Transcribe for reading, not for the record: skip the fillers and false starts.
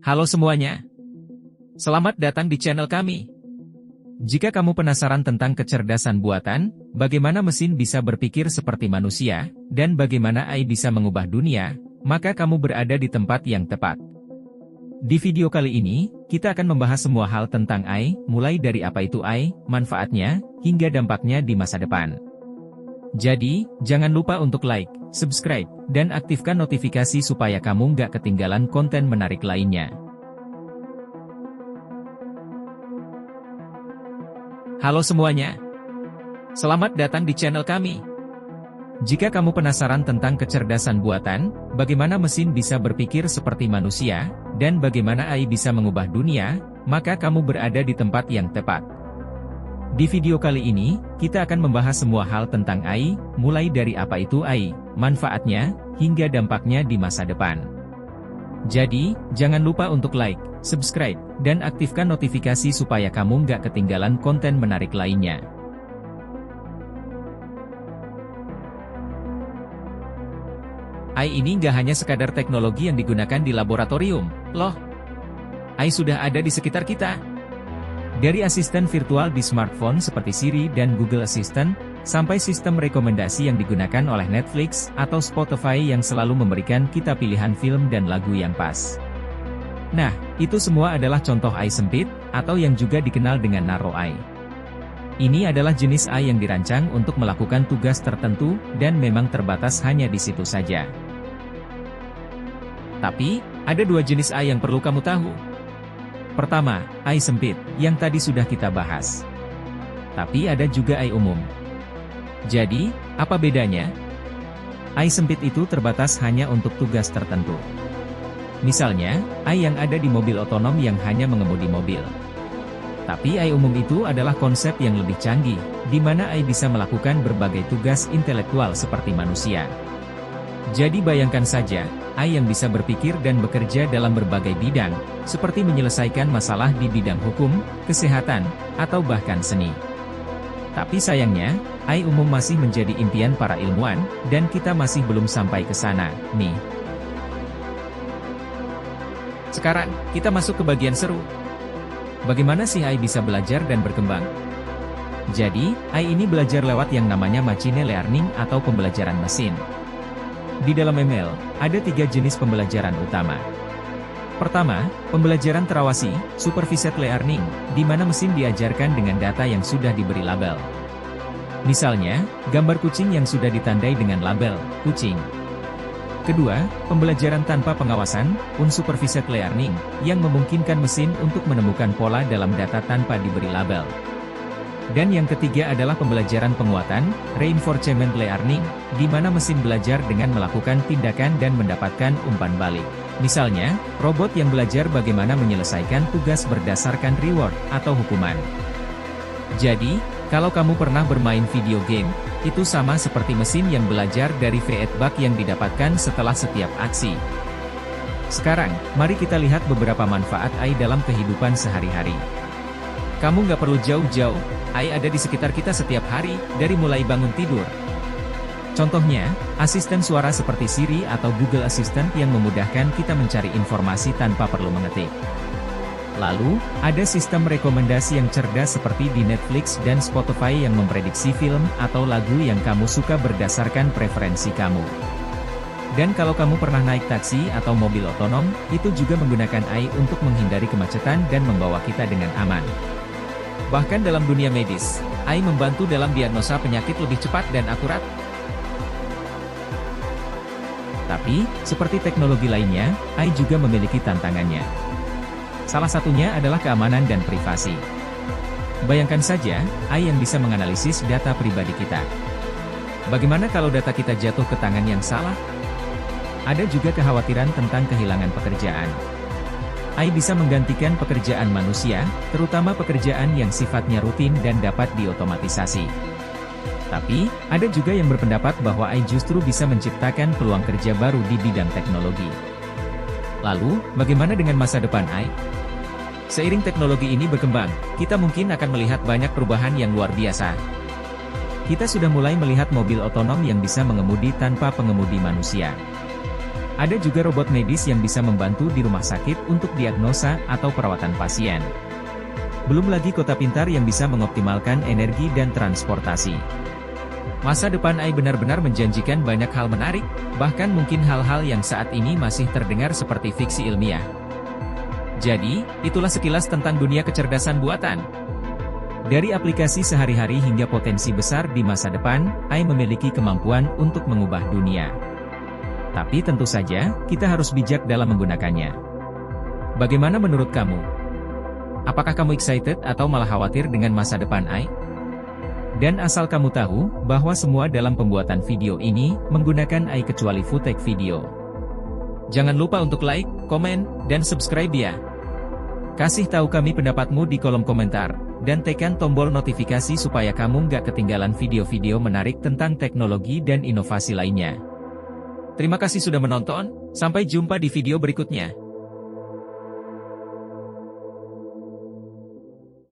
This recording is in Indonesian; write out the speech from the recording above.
Halo semuanya, selamat datang di channel kami. Jika kamu penasaran tentang kecerdasan buatan, bagaimana mesin bisa berpikir seperti manusia, dan bagaimana AI bisa mengubah dunia, maka kamu berada di tempat yang tepat. Di video kali ini, kita akan membahas semua hal tentang AI, mulai dari apa itu AI, manfaatnya, hingga dampaknya di masa depan. Jadi, jangan lupa untuk like, subscribe, dan aktifkan notifikasi supaya kamu nggak ketinggalan konten menarik lainnya. Halo semuanya, selamat datang di channel kami. Jika kamu penasaran tentang kecerdasan buatan, bagaimana mesin bisa berpikir seperti manusia, dan bagaimana AI bisa mengubah dunia, maka kamu berada di tempat yang tepat. Di video kali ini, kita akan membahas semua hal tentang AI, mulai dari apa itu AI, manfaatnya, hingga dampaknya di masa depan. Jadi, jangan lupa untuk like, subscribe, dan aktifkan notifikasi supaya kamu nggak ketinggalan konten menarik lainnya. AI ini nggak hanya sekadar teknologi yang digunakan di laboratorium, loh. AI sudah ada di sekitar kita. Dari asisten virtual di smartphone seperti Siri dan Google Assistant, sampai sistem rekomendasi yang digunakan oleh Netflix atau Spotify yang selalu memberikan kita pilihan film dan lagu yang pas. Nah, itu semua adalah contoh AI sempit, atau yang juga dikenal dengan Narrow AI. Ini adalah jenis AI yang dirancang untuk melakukan tugas tertentu, dan memang terbatas hanya di situ saja. Tapi, ada dua jenis AI yang perlu kamu tahu. Pertama, AI sempit, yang tadi sudah kita bahas. Tapi ada juga AI umum. Jadi, apa bedanya? AI sempit itu terbatas hanya untuk tugas tertentu. Misalnya, AI yang ada di mobil otonom yang hanya mengemudi mobil. Tapi AI umum itu adalah konsep yang lebih canggih, di mana AI bisa melakukan berbagai tugas intelektual seperti manusia. Jadi bayangkan saja, AI yang bisa berpikir dan bekerja dalam berbagai bidang, seperti menyelesaikan masalah di bidang hukum, kesehatan, atau bahkan seni. Tapi sayangnya, AI umum masih menjadi impian para ilmuwan, dan kita masih belum sampai ke sana, nih. Sekarang, kita masuk ke bagian seru. Bagaimana sih AI bisa belajar dan berkembang? Jadi, AI ini belajar lewat yang namanya machine learning atau pembelajaran mesin. Di dalam ML, ada 3 jenis pembelajaran utama. Pertama, pembelajaran terawasi, supervised learning, di mana mesin diajarkan dengan data yang sudah diberi label. Misalnya, gambar kucing yang sudah ditandai dengan label kucing. Kedua, pembelajaran tanpa pengawasan, unsupervised learning, yang memungkinkan mesin untuk menemukan pola dalam data tanpa diberi label. Dan yang ketiga adalah pembelajaran penguatan, reinforcement learning, di mana mesin belajar dengan melakukan tindakan dan mendapatkan umpan balik. Misalnya, robot yang belajar bagaimana menyelesaikan tugas berdasarkan reward atau hukuman. Jadi, kalau kamu pernah bermain video game, itu sama seperti mesin yang belajar dari feedback yang didapatkan setelah setiap aksi. Sekarang, mari kita lihat beberapa manfaat AI dalam kehidupan sehari-hari. Kamu nggak perlu jauh-jauh, AI ada di sekitar kita setiap hari, dari mulai bangun tidur. Contohnya, asisten suara seperti Siri atau Google Assistant yang memudahkan kita mencari informasi tanpa perlu mengetik. Lalu, ada sistem rekomendasi yang cerdas seperti di Netflix dan Spotify yang memprediksi film atau lagu yang kamu suka berdasarkan preferensi kamu. Dan kalau kamu pernah naik taksi atau mobil otonom, itu juga menggunakan AI untuk menghindari kemacetan dan membawa kita dengan aman. Bahkan dalam dunia medis, AI membantu dalam diagnosa penyakit lebih cepat dan akurat. Tapi, seperti teknologi lainnya, AI juga memiliki tantangannya. Salah satunya adalah keamanan dan privasi. Bayangkan saja, AI yang bisa menganalisis data pribadi kita. Bagaimana kalau data kita jatuh ke tangan yang salah? Ada juga kekhawatiran tentang kehilangan pekerjaan. AI bisa menggantikan pekerjaan manusia, terutama pekerjaan yang sifatnya rutin dan dapat diotomatisasi. Tapi, ada juga yang berpendapat bahwa AI justru bisa menciptakan peluang kerja baru di bidang teknologi. Lalu, bagaimana dengan masa depan AI? Seiring teknologi ini berkembang, kita mungkin akan melihat banyak perubahan yang luar biasa. Kita sudah mulai melihat mobil otonom yang bisa mengemudi tanpa pengemudi manusia. Ada juga robot medis yang bisa membantu di rumah sakit untuk diagnosa atau perawatan pasien. Belum lagi kota pintar yang bisa mengoptimalkan energi dan transportasi. Masa depan AI benar-benar menjanjikan banyak hal menarik, bahkan mungkin hal-hal yang saat ini masih terdengar seperti fiksi ilmiah. Jadi, itulah sekilas tentang dunia kecerdasan buatan. Dari aplikasi sehari-hari hingga potensi besar di masa depan, AI memiliki kemampuan untuk mengubah dunia. Tapi tentu saja, kita harus bijak dalam menggunakannya. Bagaimana menurut kamu? Apakah kamu excited atau malah khawatir dengan masa depan AI? Dan asal kamu tahu, bahwa semua dalam pembuatan video ini, menggunakan AI kecuali footage video. Jangan lupa untuk like, komen, dan subscribe ya. Kasih tahu kami pendapatmu di kolom komentar, dan tekan tombol notifikasi supaya kamu nggak ketinggalan video-video menarik tentang teknologi dan inovasi lainnya. Terima kasih sudah menonton, sampai jumpa di video berikutnya.